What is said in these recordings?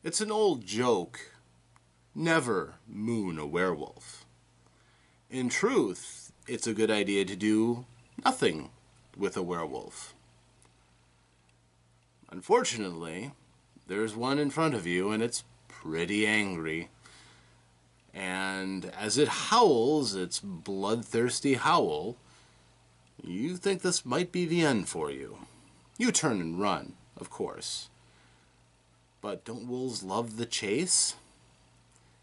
It's an old joke. Never moon a werewolf. In truth, it's a good idea to do nothing with a werewolf. Unfortunately, there's one in front of you and it's pretty angry. And as it howls its bloodthirsty howl, you think this might be the end for you. You turn and run, of course. But don't wolves love the chase?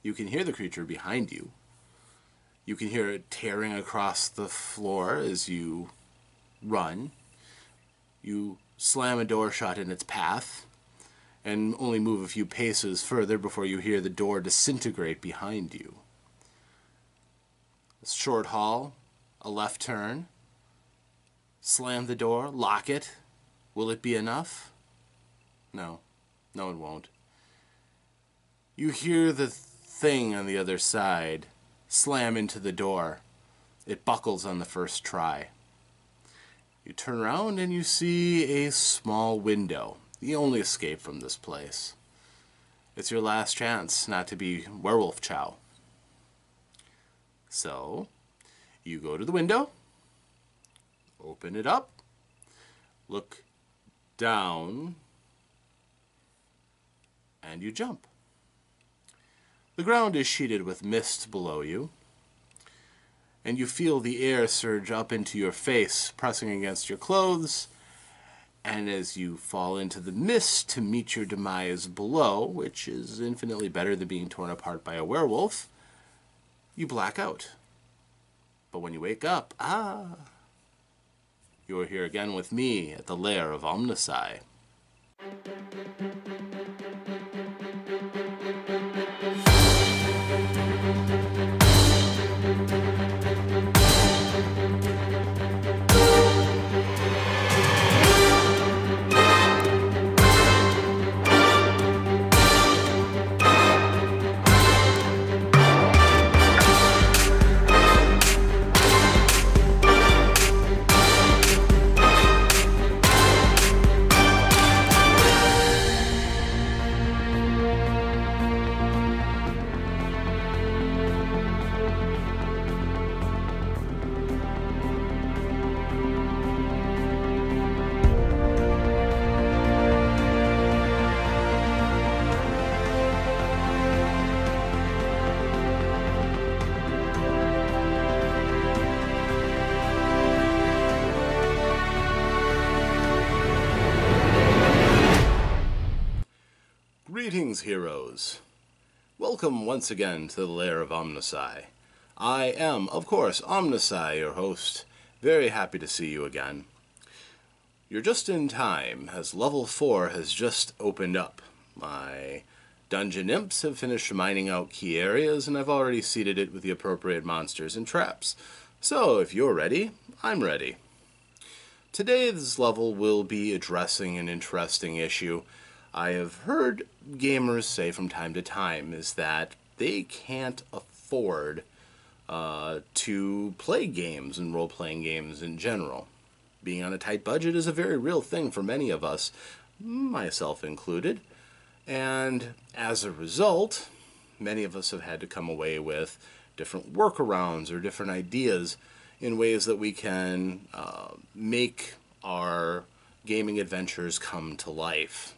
You can hear the creature behind you. You can hear it tearing across the floor as you run. You slam a door shut in its path and only move a few paces further before you hear the door disintegrate behind you. A short hall, a left turn. Slam the door, lock it. Will it be enough? No. No, it won't. You hear the thing on the other side slam into the door. It buckles on the first try. You turn around and you see a small window, the only escape from this place. It's your last chance not to be werewolf chow. So, you go to the window, open it up, look down, and you jump. The ground is sheeted with mist below you, and you feel the air surge up into your face, pressing against your clothes, and as you fall into the mist to meet your demise below, which is infinitely better than being torn apart by a werewolf, you black out. But when you wake up, you are here again with me at the Lair of OmnusI. Greetings, heroes. Welcome once again to the Lair of OmnusI. I am, of course, OmnusI, your host. Very happy to see you again. You're just in time, as level 4 has just opened up. My dungeon imps have finished mining out key areas, and I've already seeded it with the appropriate monsters and traps. So, if you're ready, I'm ready. Today's level will be addressing an interesting issue I have heard gamers say from time to time, is that they can't afford to play games and role-playing games in general. Being on a tight budget is a very real thing for many of us, myself included, and as a result, many of us have had to come away with different workarounds or different ideas in ways that we can make our gaming adventures come to life.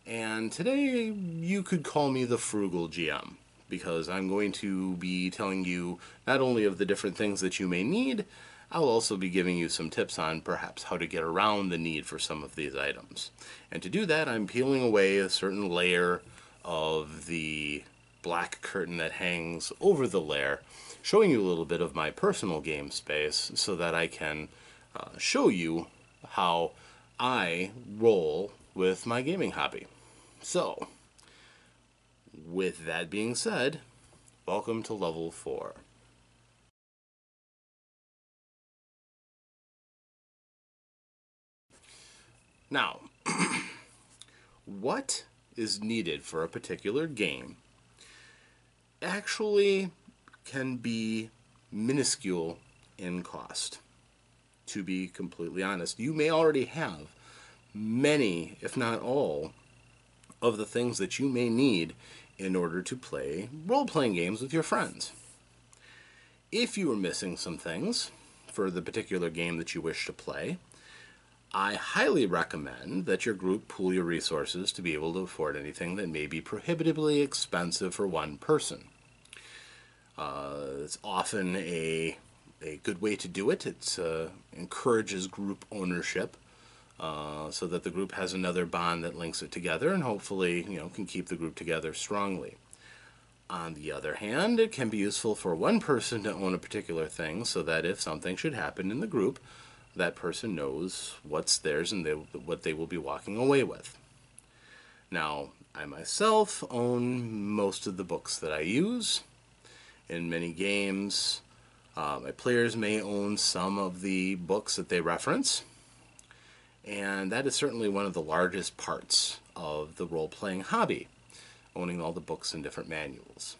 And today, you could call me the Frugal GM, because I'm going to be telling you not only of the different things that you may need, I'll also be giving you some tips on perhaps how to get around the need for some of these items. And to do that, I'm peeling away a certain layer of the black curtain that hangs over the lair, showing you a little bit of my personal game space so that I can show you how I roll with my gaming hobby. So, with that being said, welcome to level 4. Now, what is needed for a particular game actually can be minuscule in cost. To be completely honest, you may already have many, if not all, of the things that you may need in order to play role-playing games with your friends. If you are missing some things for the particular game that you wish to play, I highly recommend that your group pool your resources to be able to afford anything that may be prohibitively expensive for one person. It's often a good way to do it. It encourages group ownership, so that the group has another bond that links it together and hopefully, can keep the group together strongly. On the other hand, it can be useful for one person to own a particular thing so that if something should happen in the group, that person knows what's theirs and what they will be walking away with. Now, I myself own most of the books that I use. In many games, my players may own some of the books that they reference, and that is certainly one of the largest parts of the role-playing hobby, owning all the books and different manuals.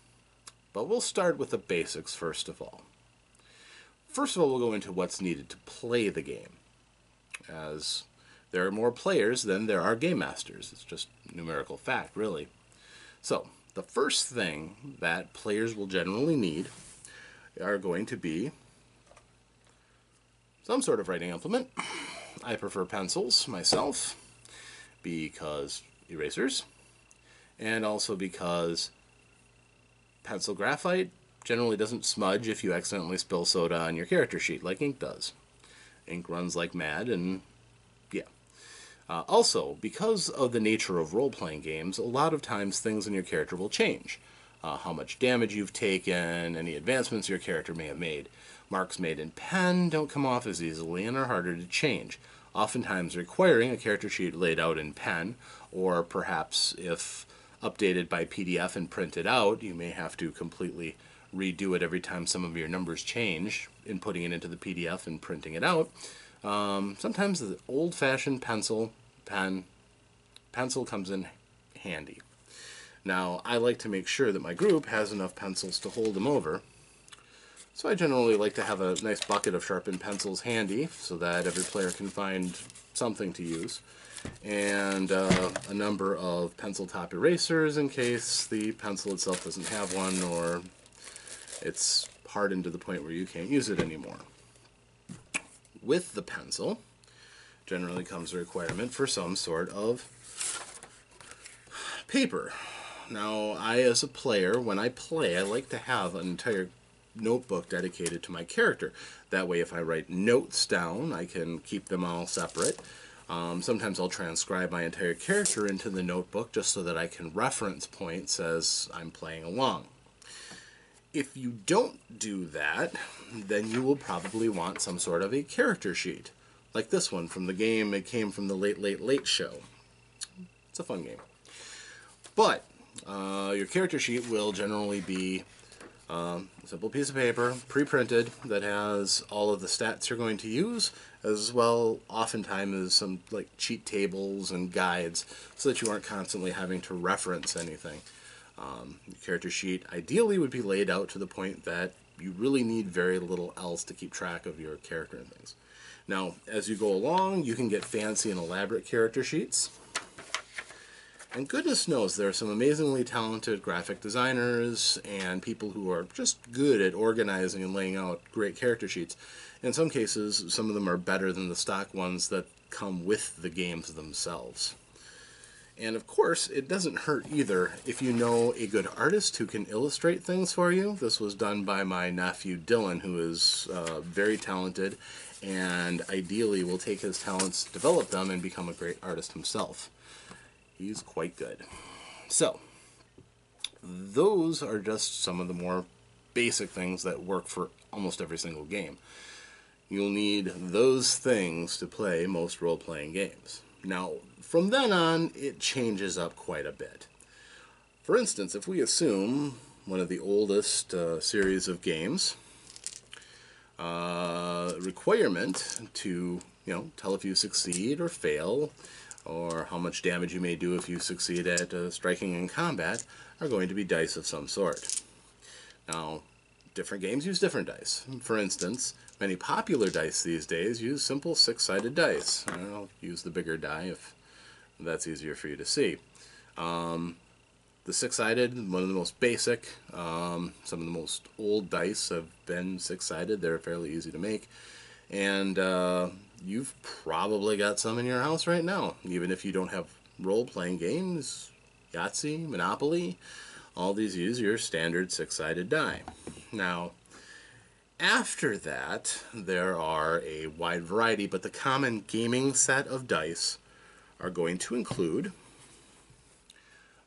But we'll start with the basics first of all. First of all, we'll go into what's needed to play the game, as there are more players than there are game masters. It's just numerical fact, really. So, the first thing that players will generally need are going to be some sort of writing implement. I prefer pencils myself, because erasers, and also because pencil graphite generally doesn't smudge if you accidentally spill soda on your character sheet like ink does. Ink runs like mad, and yeah. Also, because of the nature of role-playing games, a lot of times things in your character will change. How much damage you've taken, any advancements your character may have made. Marks made in pen don't come off as easily and are harder to change, oftentimes requiring a character sheet laid out in pen, or perhaps if updated by PDF and printed out, you may have to completely redo it every time some of your numbers change in putting it into the PDF and printing it out. Sometimes the old-fashioned pencil comes in handy. Now, I like to make sure that my group has enough pencils to hold them over, so I generally like to have a nice bucket of sharpened pencils handy so that every player can find something to use, and a number of pencil top erasers in case the pencil itself doesn't have one or it's hardened to the point where you can't use it anymore. With the pencil generally comes a requirement for some sort of paper. Now, I as a player, when I play, I like to have an entire notebook dedicated to my character. That way, if I write notes down, I can keep them all separate. Sometimes I'll transcribe my entire character into the notebook just so that I can reference points as I'm playing along. If you don't do that, then you will probably want some sort of a character sheet, like this one from the game It Came From the Late Late Late Show. It's a fun game. But your character sheet will generally be a simple piece of paper, pre-printed, that has all of the stats you're going to use, as well oftentimes as some like cheat tables and guides, so that you aren't constantly having to reference anything. Your character sheet ideally would be laid out to the point that you really need very little else to keep track of your character and things. Now, as you go along, you can get fancy and elaborate character sheets. And goodness knows there are some amazingly talented graphic designers and people who are just good at organizing and laying out great character sheets. In some cases, some of them are better than the stock ones that come with the games themselves. And of course, it doesn't hurt either if you know a good artist who can illustrate things for you. This was done by my nephew Dylan, who is very talented and ideally will take his talents, develop them, and become a great artist himself. He's quite good. So, those are just some of the more basic things that work for almost every single game. You'll need those things to play most role-playing games. Now, from then on, it changes up quite a bit. For instance, if we assume one of the oldest series of games, requirement to tell if you succeed or fail, or how much damage you may do if you succeed at striking in combat, are going to be dice of some sort. Now, different games use different dice. For instance, many popular dice these days use simple six-sided dice. I'll use the bigger die if that's easier for you to see. The six-sided, one of the most basic. Some of the most old dice have been six-sided. They're fairly easy to make. And you've probably got some in your house right now, even if you don't have role-playing games, Yahtzee, Monopoly. All these use your standard six-sided die. Now, after that, there are a wide variety, but the common gaming set of dice are going to include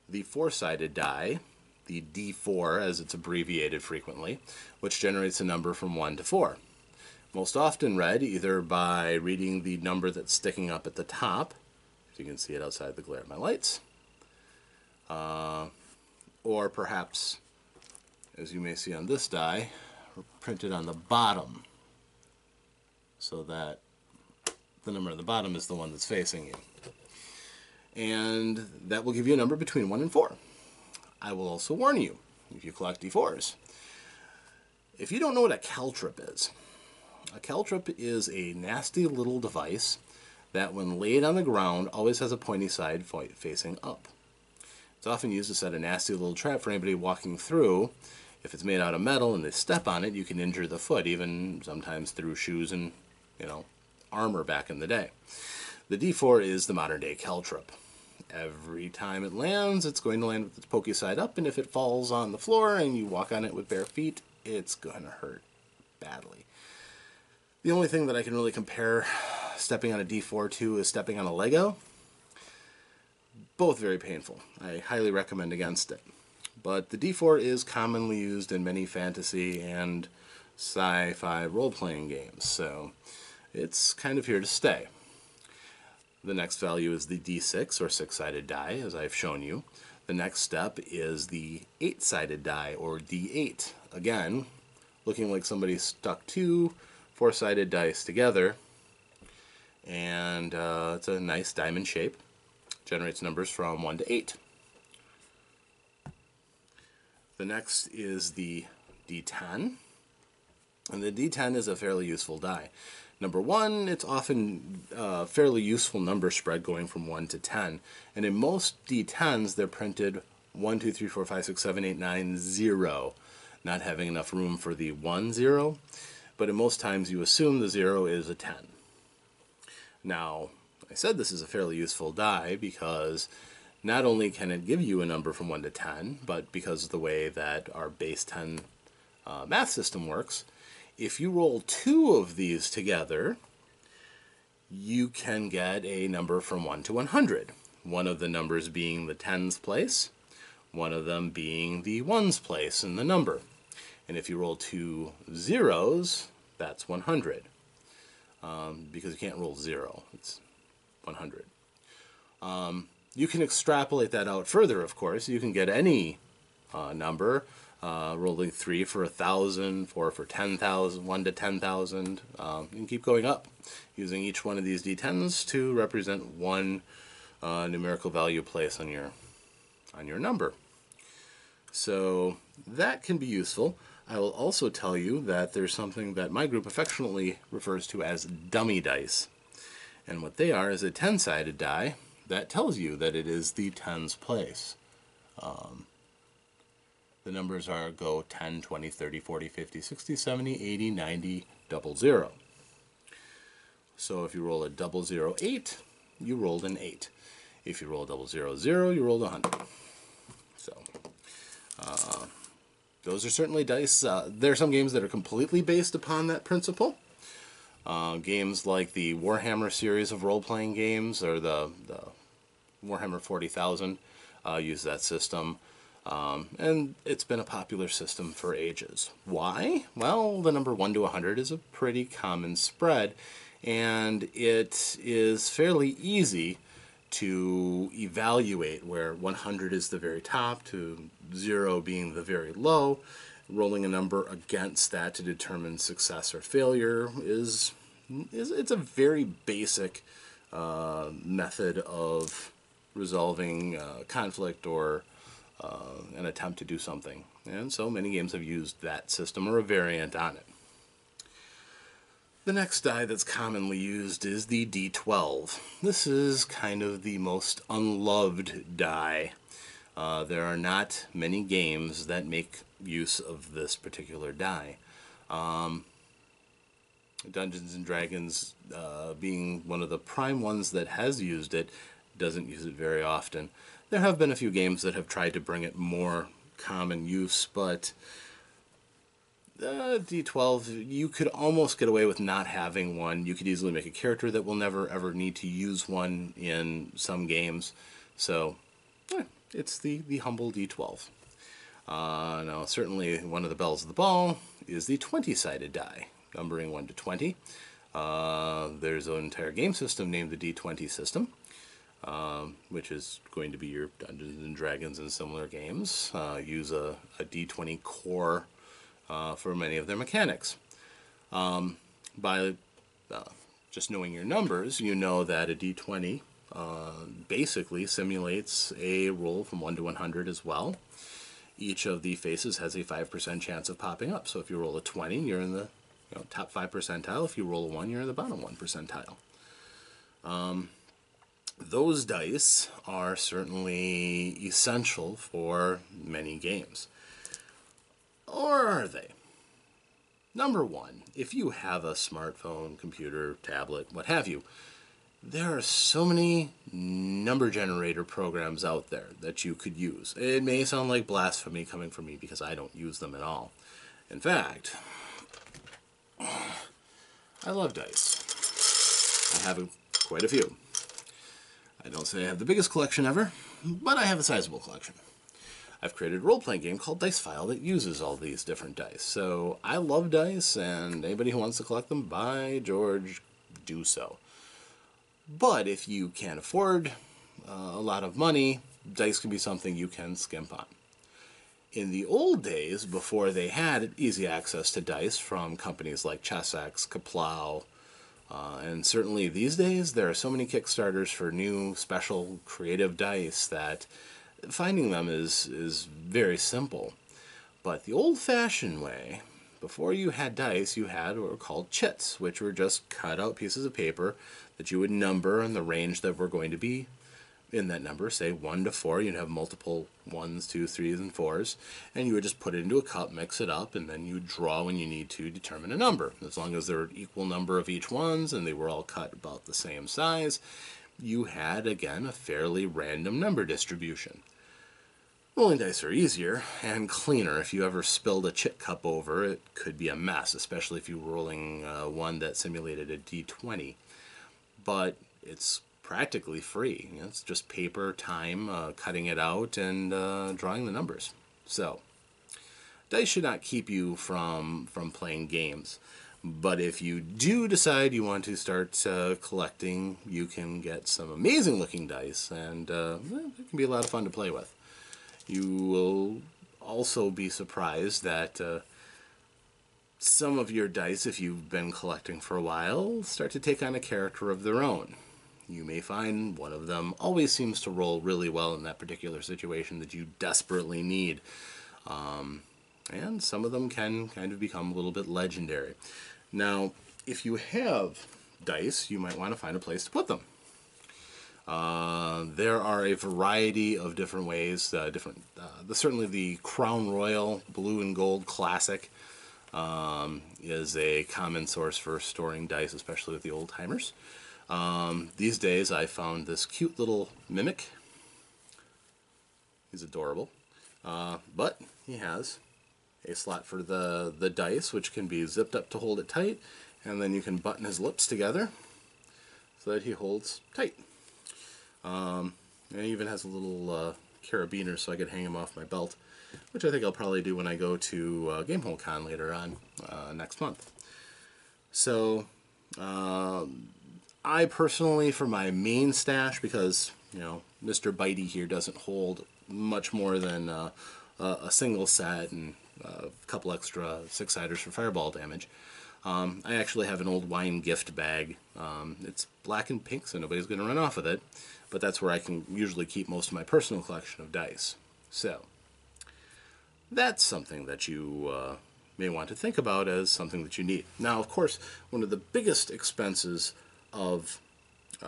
the four-sided die, the D4 as it's abbreviated frequently, which generates a number from 1 to 4. Most often read either by reading the number that's sticking up at the top, so you can see it outside the glare of my lights, or perhaps, as you may see on this die, printed on the bottom, so that the number on the bottom is the one that's facing you. And that will give you a number between 1 and 4. I will also warn you, if you collect D4s, if you don't know what a caltrip is, a caltrip is a nasty little device that when laid on the ground always has a pointy side facing up. It's often used to set a nasty little trap for anybody walking through. If it's made out of metal and they step on it, you can injure the foot, even sometimes through shoes and, armor back in the day. The D4 is the modern day caltrip. Every time it lands, it's going to land with its pokey side up, and if it falls on the floor and you walk on it with bare feet, it's going to hurt badly. The only thing that I can really compare stepping on a D4 to is stepping on a Lego. Both very painful. I highly recommend against it. But the D4 is commonly used in many fantasy and sci-fi role-playing games, so it's kind of here to stay. The next value is the D6, or six-sided die, as I've shown you. The next step is the eight-sided die, or D8. Again, looking like somebody stuck two four-sided dice together, and it's a nice diamond shape. Generates numbers from 1 to 8. The next is the D10, and the D10 is a fairly useful die. Number 1, it's often a fairly useful number spread going from 1 to 10. And in most D10s, they're printed 1, 2, 3, 4, 5, 6, 7, 8, 9, 0, not having enough room for the 1, 0. But in most times, you assume the 0 is a 10. Now, I said this is a fairly useful die because not only can it give you a number from 1 to 10, but because of the way that our base 10 math system works, if you roll 2 of these together, you can get a number from 1 to 100. One of the numbers being the tens place, one of them being the ones place in the number. And if you roll 2 zeros, that's 100. Because you can't roll 0, it's 100. You can extrapolate that out further, of course. You can get any number. Rolling 3 for 1,000, 4 for 10,000, 1 to 10,000. You can keep going up, using each one of these D10s to represent one numerical value place on your number. So that can be useful. I will also tell you that there's something that my group affectionately refers to as dummy dice. And what they are is a 10-sided die that tells you that it is the tens place. The numbers go 10, 20, 30, 40, 50, 60, 70, 80, 90, 00. So if you roll a 008, you rolled an 8. If you roll 000, you rolled 100. So those are certainly dice. There are some games that are completely based upon that principle. Games like the Warhammer series of role-playing games, or the Warhammer 40,000, use that system. And it's been a popular system for ages. Why? Well, the number 1 to 100 is a pretty common spread, and it is fairly easy to evaluate where 100 is the very top to 0 being the very low. Rolling a number against that to determine success or failure it's a very basic method of resolving conflict or an attempt to do something. And so many games have used that system or a variant on it. The next die that's commonly used is the D12. This is kind of the most unloved die. There are not many games that make use of this particular die. Dungeons and Dragons, being one of the prime ones that has used it, doesn't use it very often. There have been a few games that have tried to bring it more common use, but D12, you could almost get away with not having one. You could easily make a character that will never ever need to use one in some games. So, it's the humble D12. Now, certainly one of the bells of the ball is the 20-sided die, numbering 1 to 20. There's an entire game system named the D20 system, which is going to be your Dungeons and Dragons and similar games. Use a D20 core for many of their mechanics. By just knowing your numbers, you know that a D20 basically simulates a roll from 1 to 100 as well. Each of the faces has a 5% chance of popping up. So if you roll a 20, you're in the top 5 percentile. If you roll a 1, you're in the bottom 1 percentile. Those dice are certainly essential for many games. Or are they? Number one, if you have a smartphone, computer, tablet, what have you, there are so many number generator programs out there that you could use. It may sound like blasphemy coming from me because I don't use them at all. In fact, I love dice. I have quite a few. I don't say I have the biggest collection ever, but I have a sizable collection. I've created a role-playing game called Dice File that uses all these different dice. So I love dice, and anybody who wants to collect them, by George, do so. But if you can't afford a lot of money, dice can be something you can skimp on. In the old days, before they had easy access to dice from companies like ChessX, Kaplow, and certainly these days, there are so many Kickstarters for new, special, creative dice that finding them is very simple. But the old-fashioned way, before you had dice, you had what were called chits, which were just cut out pieces of paper that you would number in the range that were going to be in that number, say 1 to 4. You'd have multiple 1s, 2s, 3s, and 4s, and you would just put it into a cup, mix it up, and then you draw when you need to determine a number. As long as there were an equal number of each ones and they were all cut about the same size, you had, again, a fairly random number distribution. Rolling dice are easier and cleaner. If you ever spilled a chit cup over, it could be a mess, especially if you were rolling one that simulated a D20. But it's practically free. It's just paper, time, cutting it out, and drawing the numbers. So, dice should not keep you from playing games. But if you do decide you want to start collecting, you can get some amazing looking dice, and it can be a lot of fun to play with. You will also be surprised that some of your dice, if you've been collecting for a while, start to take on a character of their own. You may find one of them always seems to roll really well in that particular situation that you desperately need. And some of them can kind of become a little bit legendary. Now, if you have dice, you might want to find a place to put them. There are a variety of different ways. Certainly the Crown Royal Blue and Gold Classic is a common source for storing dice, especially with the old-timers. These days I found this cute little mimic. He's adorable. But he has a slot for the dice, which can be zipped up to hold it tight, and then you can button his lips together so that he holds tight. And he even has a little carabiner so I could hang him off my belt, which I think I'll probably do when I go to Gamehole Con later on next month. So, I personally, for my main stash, because, Mr. Bitey here doesn't hold much more than a single set and a couple extra 6-siders for fireball damage, I actually have an old wine gift bag. It's black and pink, so nobody's going to run off with it. But that's where I can usually keep most of my personal collection of dice. So, that's something that you may want to think about as something that you need. Now, of course, one of the biggest expenses of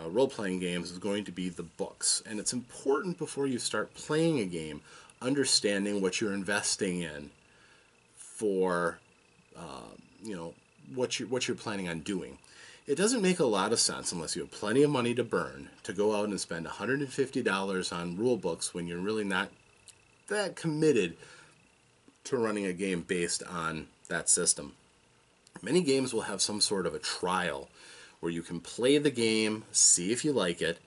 role-playing games is going to be the books, and it's important before you start playing a game, understanding what you're investing in for what you're planning on doing. It doesn't make a lot of sense, unless you have plenty of money to burn, to go out and spend $150 on rule books when you're really not that committed to running a game based on that system. Many games will have some sort of a trial where you can play the game, see if you like it,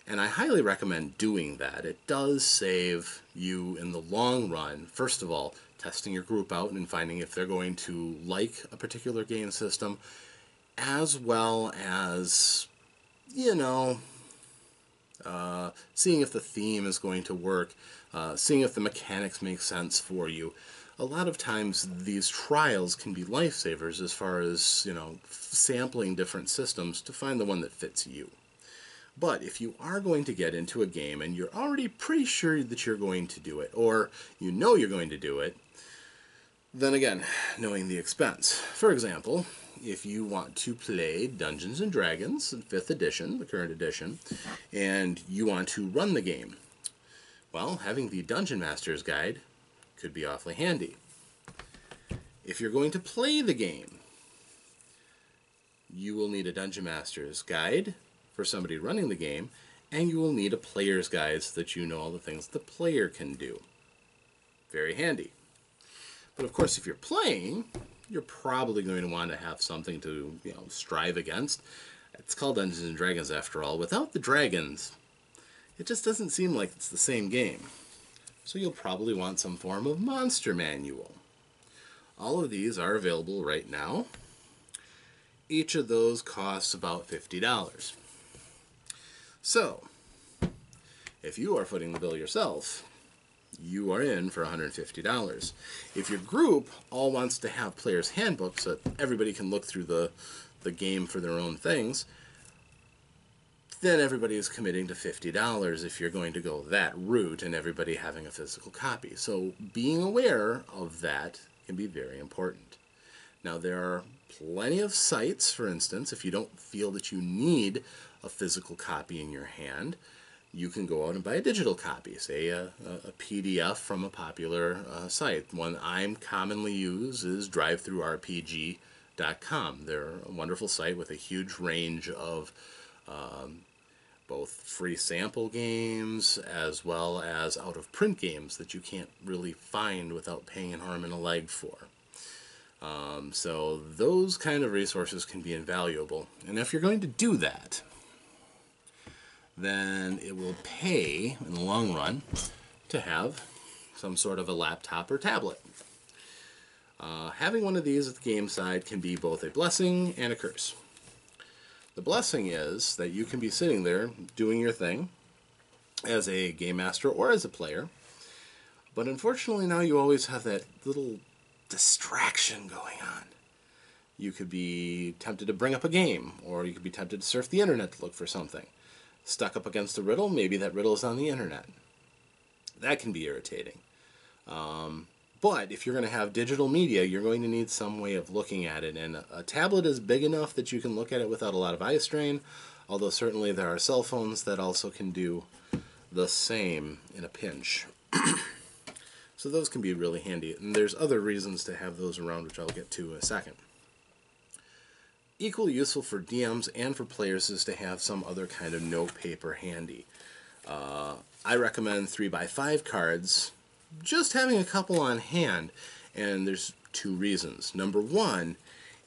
and I highly recommend doing that. It does save you in the long run, first of all, testing your group out and finding if they're going to like a particular game system, as well as, seeing if the theme is going to work, seeing if the mechanics make sense for you. A lot of times these trials can be lifesavers as far as, sampling different systems to find the one that fits you. But if you are going to get into a game and you're already pretty sure that you're going to do it, or you know you're going to do it, then again, knowing the expense. For example, if you want to play Dungeons & Dragons, 5th edition, the current edition, and you want to run the game, well, having the Dungeon Master's Guide could be awfully handy. If you're going to play the game, you will need a Dungeon Master's Guide for somebody running the game, and you will need a player's guide so that you know all the things the player can do. Very handy. But of course, if you're playing, you're probably going to want to have something to, strive against. It's called Dungeons & Dragons after all. Without the dragons, it just doesn't seem like it's the same game. So you'll probably want some form of monster manual. All of these are available right now. Each of those costs about $50. So, if you are footing the bill yourself, you are in for $150. If your group all wants to have players' handbooks so that everybody can look through the game for their own things, then everybody is committing to $50 if you're going to go that route and everybody having a physical copy. So being aware of that can be very important. Now, there are plenty of sites, for instance, if you don't feel that you need a physical copy in your hand, you can go out and buy a digital copy, say a PDF from a popular site. One I commonly use is drivethrurpg.com. They're a wonderful site with a huge range of both free sample games as well as out-of-print games that you can't really find without paying an arm and a leg for. So those kind of resources can be invaluable. And if you're going to do that, then it will pay in the long run to have some sort of a laptop or tablet. Having one of these at the game side can be both a blessing and a curse. The blessing is that you can be sitting there doing your thing as a game master or as a player, but unfortunately now you always have that little distraction going on. You could be tempted to bring up a game, or you could be tempted to surf the internet to look for something. Stuck up against a riddle, maybe that riddle is on the internet. That can be irritating. But if you're going to have digital media, you're going to need some way of looking at it. And a tablet is big enough that you can look at it without a lot of eye strain, although certainly there are cell phones that also can do the same in a pinch. So those can be really handy. And there's other reasons to have those around, which I'll get to in a second. Equally useful for DMs and for players is to have some other kind of note paper handy. I recommend 3x5 cards, just having a couple on hand, and there's two reasons. Number one,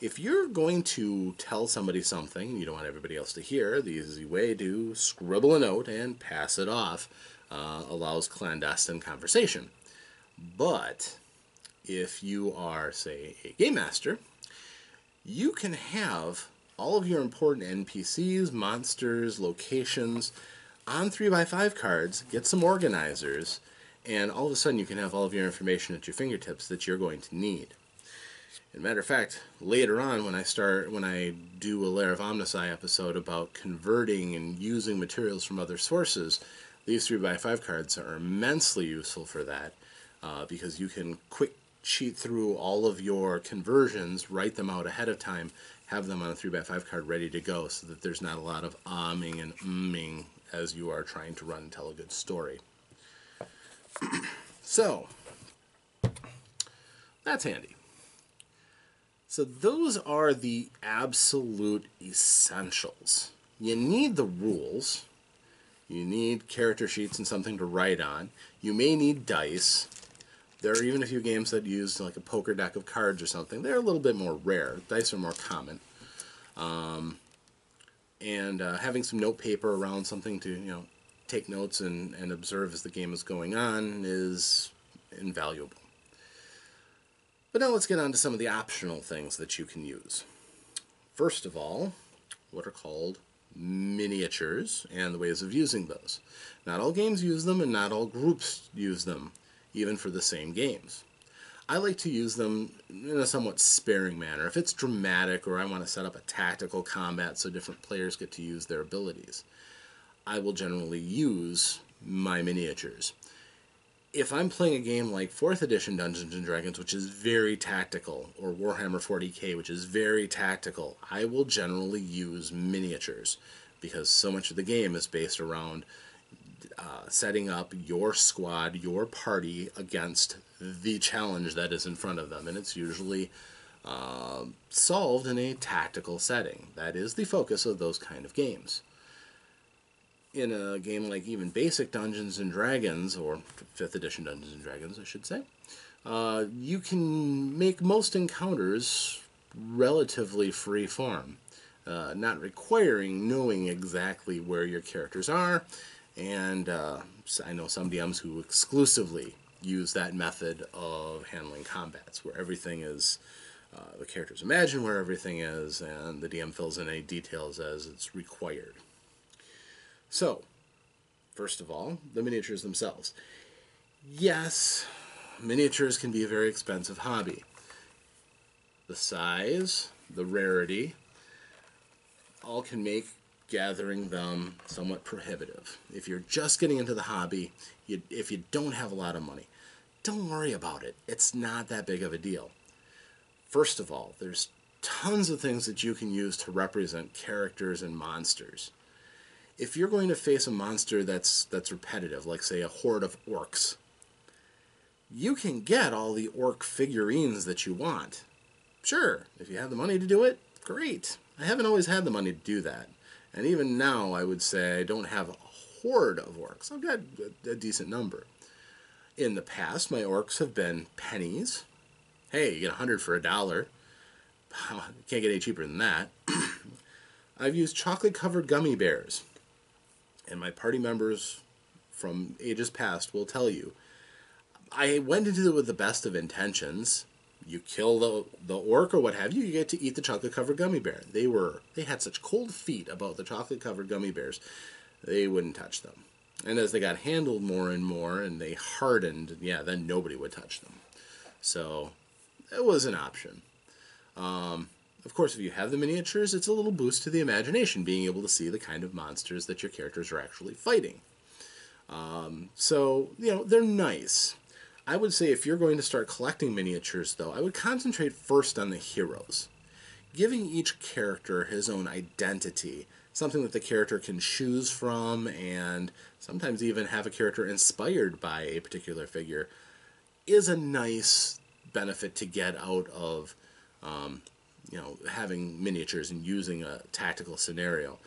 if you're going to tell somebody something and you don't want everybody else to hear, the easy way to scribble a note and pass it off allows clandestine conversation. But if you are, say, a game master, you can have all of your important NPCs, monsters, locations on 3x5 cards, get some organizers, and all of a sudden you can have all of your information at your fingertips that you're going to need. As a matter of fact, later on when I do a Lair of OmnusI episode about converting and using materials from other sources, these 3x5 cards are immensely useful for that, because you can quick cheat through all of your conversions, write them out ahead of time, have them on a 3x5 card ready to go so that there's not a lot of ahming and umming as you are trying to run and tell a good story. So, that's handy. So those are the absolute essentials. You need the rules. You need character sheets and something to write on. You may need dice. There are even a few games that use like a poker deck of cards or something. They're a little bit more rare. Dice are more common. Having some note paper around, something to take notes and observe as the game is going on, is invaluable. But now let's get on to some of the optional things that you can use. First of all, what are called miniatures and the ways of using those. Not all games use them and not all groups use them, even for the same games. I like to use them in a somewhat sparing manner. If it's dramatic or I want to set up a tactical combat so different players get to use their abilities, I will generally use my miniatures. If I'm playing a game like 4th edition Dungeons & Dragons, which is very tactical, or Warhammer 40k, which is very tactical, I will generally use miniatures, because so much of the game is based around setting up your squad, your party, against the challenge that is in front of them, and it's usually solved in a tactical setting. That is the focus of those kind of games. In a game like even basic Dungeons & Dragons, or 5th edition Dungeons & Dragons, I should say, you can make most encounters relatively free form, not requiring knowing exactly where your characters are, and I know some DMs who exclusively use that method of handling combats, where everything is, the characters imagine where everything is, and the DM fills in any details as it's required. So, first of all, the miniatures themselves. Yes, miniatures can be a very expensive hobby. The size, the rarity, all can make gathering them somewhat prohibitive. If you're just getting into the hobby, if you don't have a lot of money, don't worry about it. It's not that big of a deal. First of all, there's tons of things that you can use to represent characters and monsters. If you're going to face a monster that's repetitive, like say a horde of orcs, you can get all the orc figurines that you want. Sure, if you have the money to do it, great. I haven't always had the money to do that. And even now, I would say I don't have a horde of orcs. I've got a decent number. In the past, my orcs have been pennies. Hey, you get 100 for $1. Can't get any cheaper than that. I've used chocolate-covered gummy bears. And my party members from ages past will tell you, I went into it with the best of intentions. You kill the orc or what have you, you get to eat the chocolate-covered gummy bear. They had such cold feet about the chocolate-covered gummy bears, they wouldn't touch them. And as they got handled more and more and they hardened, yeah, then nobody would touch them. So it was an option. Of course, if you have the miniatures, it's a little boost to the imagination, being able to see the kind of monsters that your characters are actually fighting. So, they're nice. I would say if you're going to start collecting miniatures, though, I would concentrate first on the heroes. Giving each character his own identity, something that the character can choose from, and sometimes even have a character inspired by a particular figure, is a nice benefit to get out of having miniatures and using a tactical scenario.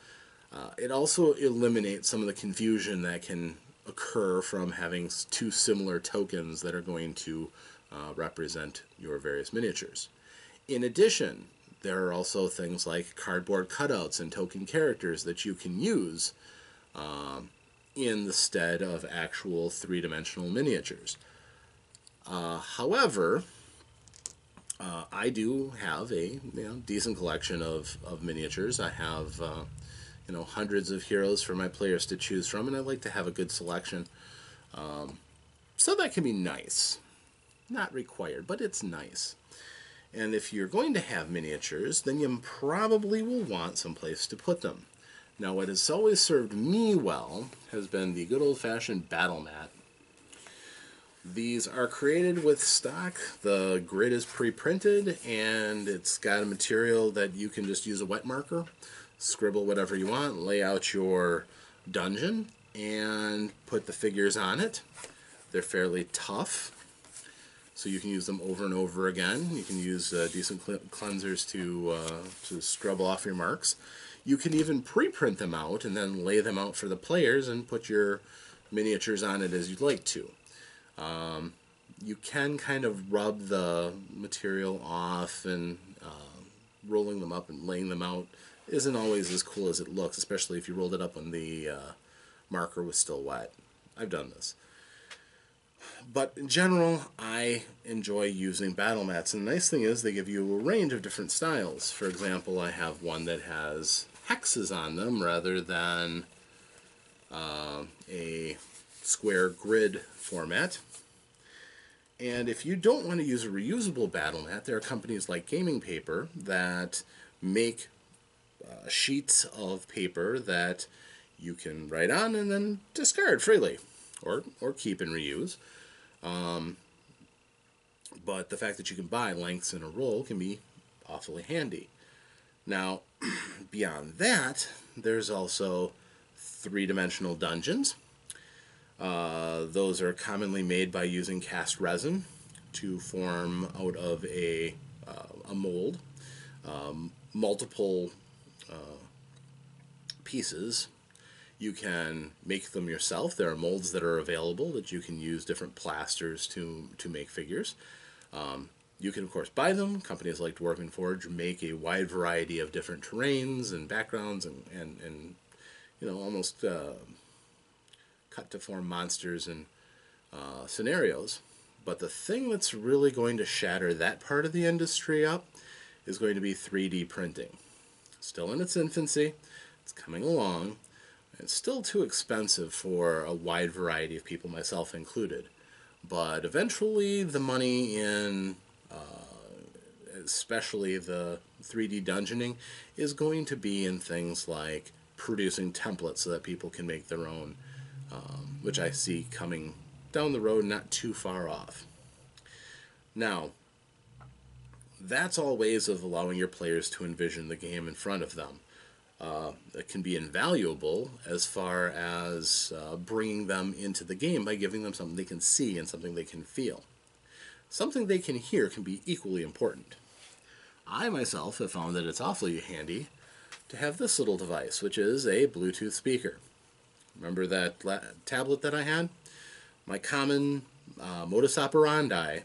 It also eliminates some of the confusion that can occur from having two similar tokens that are going to represent your various miniatures. In addition, there are also things like cardboard cutouts and token characters that you can use in the stead of actual three-dimensional miniatures. However, I do have a decent collection of miniatures. I have hundreds of heroes for my players to choose from, and I like to have a good selection. So that can be nice. Not required, but it's nice. And if you're going to have miniatures, then you probably will want some place to put them. Now, what has always served me well has been the good old-fashioned battle mat. These are created with stock. The grid is pre-printed, and it's got a material that you can just use a wet marker, scribble whatever you want, lay out your dungeon, and put the figures on it. They're fairly tough, so you can use them over and over again. You can use decent cleansers to scrub off your marks. You can even pre-print them out and then lay them out for the players and put your miniatures on it as you'd like to. You can kind of rub the material off, and rolling them up and laying them out isn't always as cool as it looks, especially if you rolled it up when the marker was still wet. I've done this. But in general, I enjoy using battle mats, and the nice thing is they give you a range of different styles. For example, I have one that has hexes on them rather than a square grid format. And if you don't want to use a reusable battle mat, there are companies like Gaming Paper that make sheets of paper that you can write on and then discard freely, or keep and reuse. But the fact that you can buy lengths in a roll can be awfully handy. Now, beyond that, there's also three-dimensional dungeons. Those are commonly made by using cast resin to form out of a mold. Multiple pieces. You can make them yourself. There are molds that are available that you can use different plasters to make figures. You can, of course, buy them. Companies like Dwarven Forge make a wide variety of different terrains and backgrounds and you know, almost cut to form monsters and scenarios. But the thing that's really going to shatter that part of the industry up is going to be 3D printing. Still in its infancy. It's coming along. It's still too expensive for a wide variety of people, myself included. But eventually the money in, especially the 3D dungeoning, is going to be in things like producing templates so that people can make their own, which I see coming down the road not too far off. Now, that's all ways of allowing your players to envision the game in front of them. It can be invaluable as far as bringing them into the game by giving them something they can see and something they can feel. Something they can hear can be equally important. I myself have found that it's awfully handy to have this little device, which is a Bluetooth speaker. Remember that tablet that I had? My common modus operandi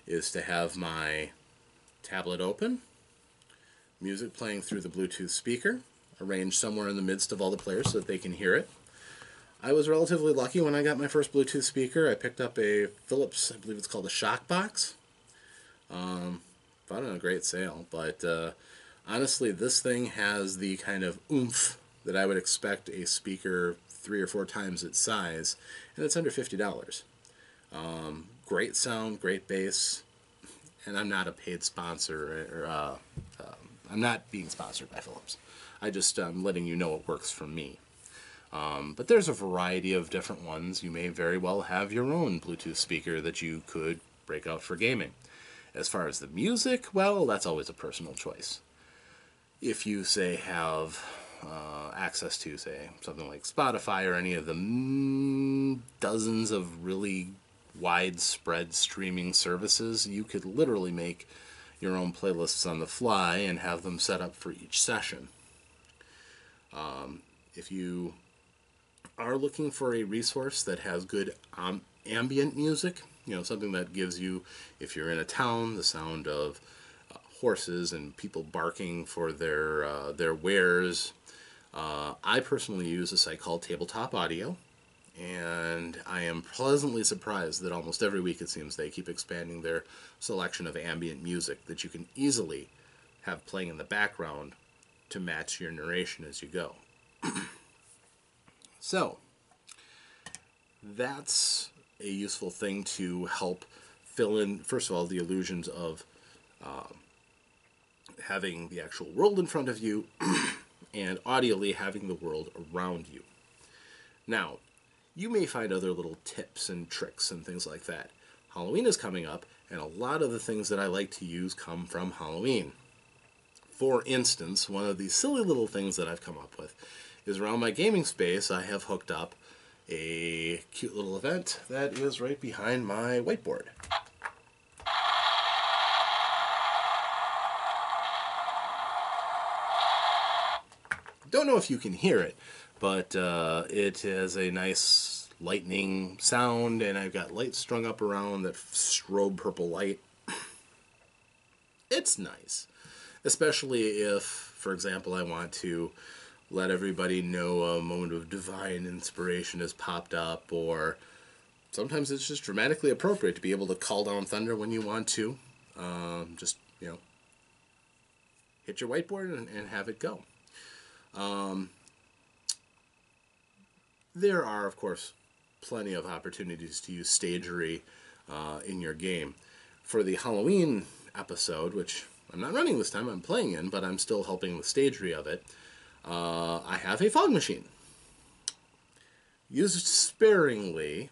is to have my tablet open, music playing through the Bluetooth speaker, arranged somewhere in the midst of all the players so that they can hear it. I was relatively lucky when I got my first Bluetooth speaker. I picked up a Philips, I believe it's called a Shock Box. Bought it on a great sale, but honestly, this thing has the kind of oomph that I would expect a speaker 3 or 4 times its size, and it's under $50. Great sound, great bass, and I'm not a paid sponsor, or I'm not being sponsored by Philips. I'm letting you know it works for me. But there's a variety of different ones. You may very well have your own Bluetooth speaker that you could break out for gaming. As far as the music, well, that's always a personal choice. If you, say, have access to, say, something like Spotify or any of the dozens of really widespread streaming services, you could literally make your own playlists on the fly and have them set up for each session. If you are looking for a resource that has good ambient music, you know, something that gives you, if you're in a town, the sound of horses and people barking for their wares. I personally use a site called Tabletop Audio, and I am pleasantly surprised that almost every week it seems they keep expanding their selection of ambient music that you can easily have playing in the background to match your narration as you go. So, that's a useful thing to help fill in, first of all, the illusions of having the actual world in front of you and audially having the world around you. Now, you may find other little tips and tricks and things like that. Halloween is coming up, and a lot of the things that I like to use come from Halloween. For instance, one of these silly little things that I've come up with is around my gaming space I have hooked up a cute little event that is right behind my whiteboard. Don't know if you can hear it, but it has a nice lightning sound, and I've got lights strung up around that strobe purple light. It's nice, especially if, for example, I want to let everybody know a moment of divine inspiration has popped up, or sometimes it's just dramatically appropriate to be able to call down thunder when you want to. Just, hit your whiteboard and have it go. There are, of course, plenty of opportunities to use stagery in your game. For the Halloween episode, which I'm not running this time, I'm playing in, but I'm still helping with stagery of it, I have a fog machine. Used sparingly,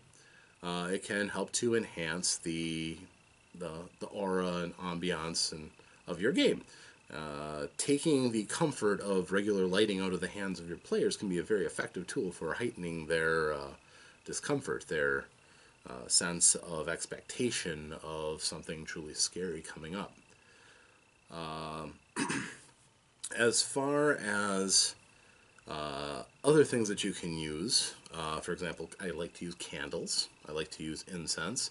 it can help to enhance the aura and ambiance of your game. Taking the comfort of regular lighting out of the hands of your players can be a very effective tool for heightening their discomfort, their sense of expectation of something truly scary coming up. As far as other things that you can use, for example, I like to use candles, I like to use incense,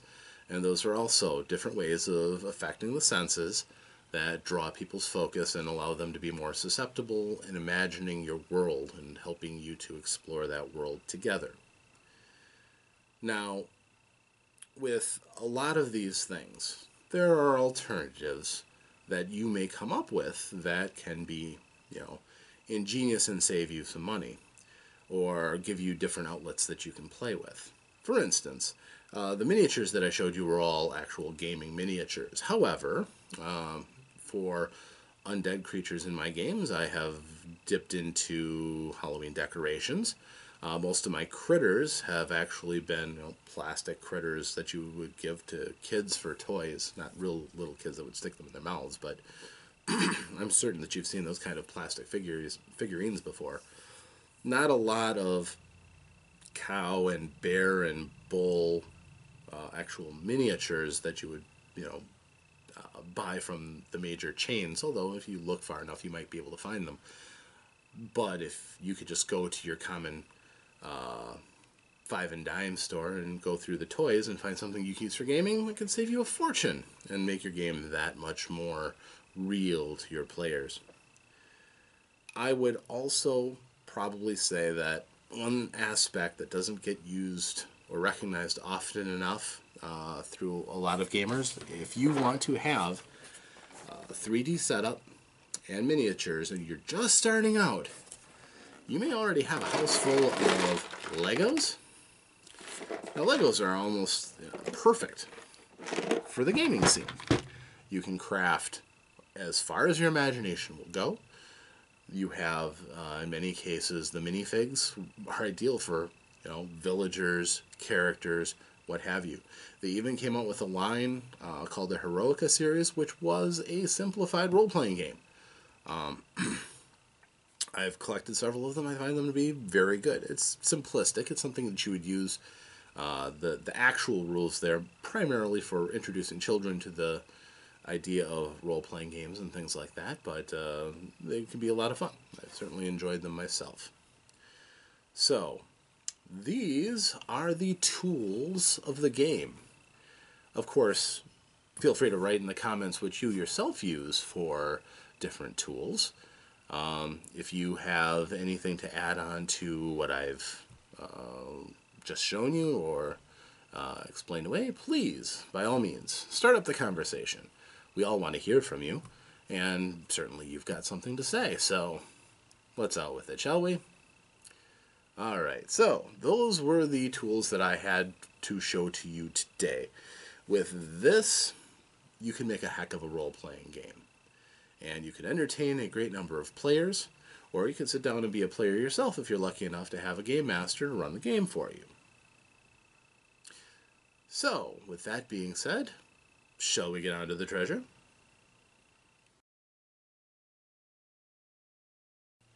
and those are also different ways of affecting the senses that draw people's focus and allow them to be more susceptible in imagining your world and helping you to explore that world together. Now, with a lot of these things, there are alternatives that you may come up with that can be, ingenious and save you some money, or give you different outlets that you can play with. For instance, the miniatures that I showed you were all actual gaming miniatures. However, for undead creatures in my games, I have dipped into Halloween decorations. Most of my critters have actually been plastic critters that you would give to kids for toys. Not real little kids that would stick them in their mouths, but I'm certain that you've seen those kind of plastic figurines before. Not a lot of cow and bear and bull actual miniatures that you would, buy from the major chains, although if you look far enough you might be able to find them. But if you could just go to your common five and dime store and go through the toys and find something you can use for gaming, it can save you a fortune and make your game that much more real to your players. I would also probably say that one aspect that doesn't get used or recognized often enough through a lot of gamers, if you want to have a 3D setup and miniatures and you're just starting out, you may already have a house full of Legos. Now, Legos are almost perfect for the gaming scene. You can craft as far as your imagination will go. You have, in many cases, the minifigs are ideal for, villagers, characters, what have you. They even came out with a line called the Heroica series, which was a simplified role-playing game. I've collected several of them. I find them to be very good. It's simplistic. It's something that you would use the actual rules there primarily for introducing children to the idea of role-playing games and things like that, but they can be a lot of fun. I've certainly enjoyed them myself. So, these are the tools of the game. Of course, feel free to write in the comments what you yourself use for different tools. If you have anything to add on to what I've just shown you or explained away, please, by all means, start up the conversation. We all want to hear from you, and certainly you've got something to say, so let's out with it, shall we? Alright, so those were the tools that I had to show to you today. With this, you can make a heck of a role-playing game. And you can entertain a great number of players, or you can sit down and be a player yourself if you're lucky enough to have a game master to run the game for you. So, with that being said, shall we get on to the treasure?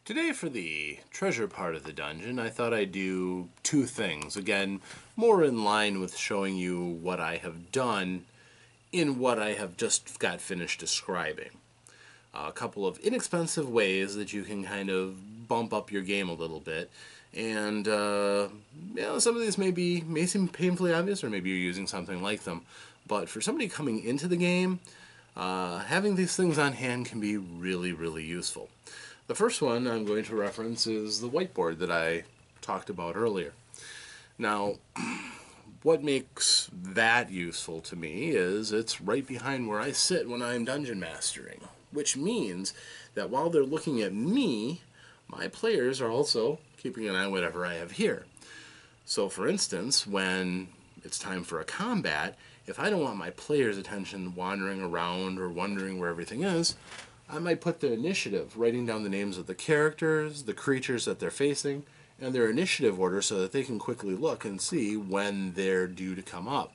Today, for the treasure part of the dungeon, I thought I'd do two things. Again, more in line with showing you what I have done in what I have just got finished describing. A couple of inexpensive ways that you can kind of bump up your game a little bit. And, some of these may seem painfully obvious, or maybe you're using something like them. But for somebody coming into the game, having these things on hand can be really, really useful. The first one I'm going to reference is the whiteboard that I talked about earlier. Now, what makes that useful to me is it's right behind where I sit when I'm dungeon mastering, which means that while they're looking at me, my players are also keeping an eye on whatever I have here. So, for instance, when it's time for a combat, if I don't want my players' attention wandering around or wondering where everything is, I might put their initiative, writing down the names of the characters, the creatures that they're facing, and their initiative order so that they can quickly look and see when they're due to come up.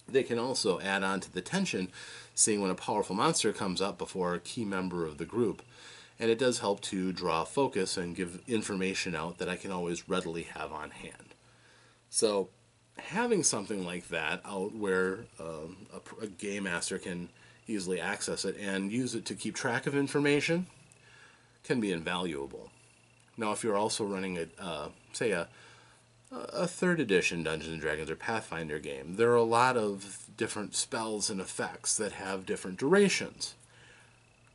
They can also add on to the tension, seeing when a powerful monster comes up before a key member of the group. And it does help to draw focus and give information out that I can always readily have on hand. So, having something like that out where a game master can easily access it and use it to keep track of information can be invaluable. Now, if you're also running a third edition Dungeons & Dragons or Pathfinder game, there are a lot of different spells and effects that have different durations.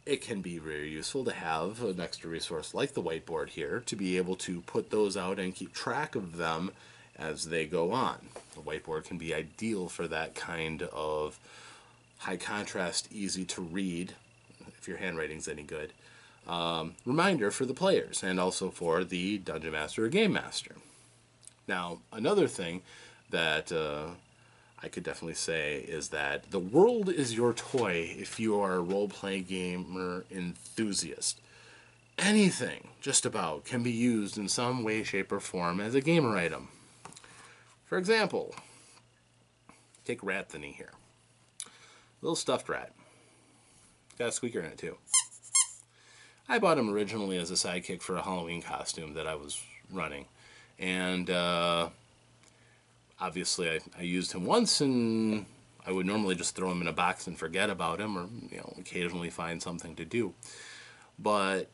It can be very useful to have an extra resource like the whiteboard here to be able to put those out and keep track of them as they go on. The whiteboard can be ideal for that kind of high contrast, easy to read, if your handwriting's any good, reminder for the players and also for the Dungeon Master or Game Master. Now, another thing that I could definitely say is that the world is your toy if you are a role-playing gamer enthusiast. Anything, just about, can be used in some way, shape, or form as a gamer item. For example, take Rat Thinny here. Little stuffed rat. Got a squeaker in it too. I bought him originally as a sidekick for a Halloween costume that I was running. And obviously I used him once, and I would normally just throw him in a box and forget about him, or occasionally find something to do. But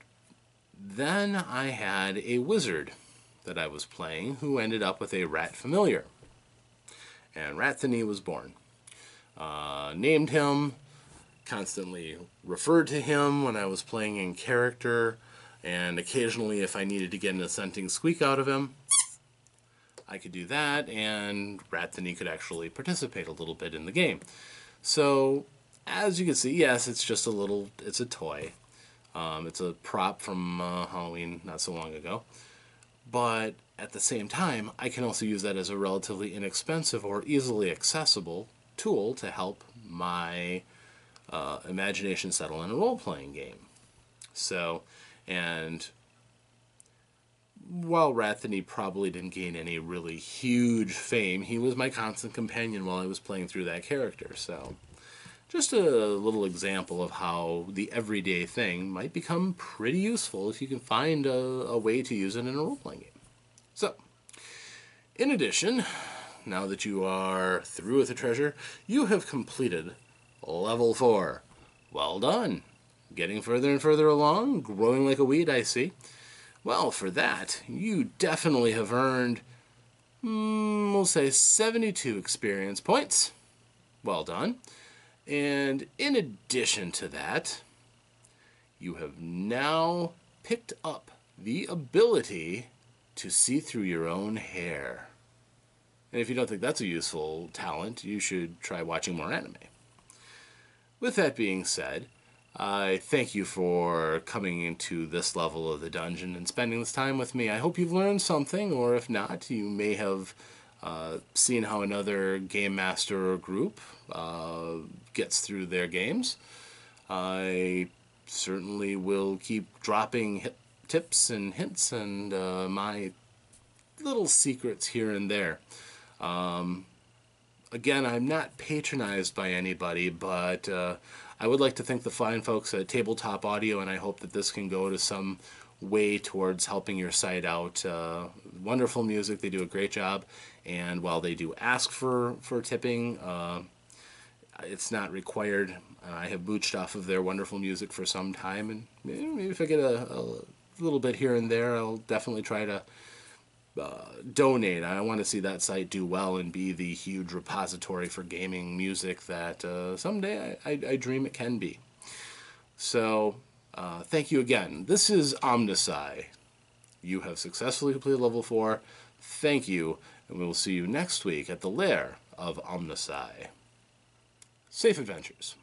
then I had a wizard that I was playing who ended up with a rat familiar. And Rat Thinny was born. Named him, constantly referred to him when I was playing in character, and occasionally if I needed to get an assenting squeak out of him, I could do that, and Rat Thinny could actually participate a little bit in the game. So, as you can see, yes, it's just it's a toy. It's a prop from Halloween not so long ago. But at the same time, I can also use that as a relatively inexpensive or easily accessible tool to help my imagination settle in a role-playing game. So, and while Rat Thinny probably didn't gain any really huge fame, he was my constant companion while I was playing through that character. So, just a little example of how the everyday thing might become pretty useful if you can find a way to use it in a role-playing game. So, in addition, now that you are through with the treasure, you have completed level 4. Well done. Getting further and further along, growing like a weed, I see. Well, for that, you definitely have earned, we'll say 72 experience points. Well done. And in addition to that, you have now picked up the ability to see through your own hair. And if you don't think that's a useful talent, you should try watching more anime. With that being said, I thank you for coming into this level of the dungeon and spending this time with me. I hope you've learned something, or if not, you may have seen how another game master or group gets through their games. I certainly will keep dropping tips and hints and my little secrets here and there. Again, I'm not patronized by anybody, but I would like to thank the fine folks at Tabletop Audio, and I hope that this can go to some way towards helping your site out. Wonderful music. They do a great job. And while they do ask for tipping, it's not required. I have booched off of their wonderful music for some time, and maybe if I get a little bit here and there, I'll definitely try to donate. I want to see that site do well and be the huge repository for gaming music that someday I dream it can be. So, thank you again. This is OmnusI. You have successfully completed level 4. Thank you, and we will see you next week at the Lair of OmnusI. Safe adventures.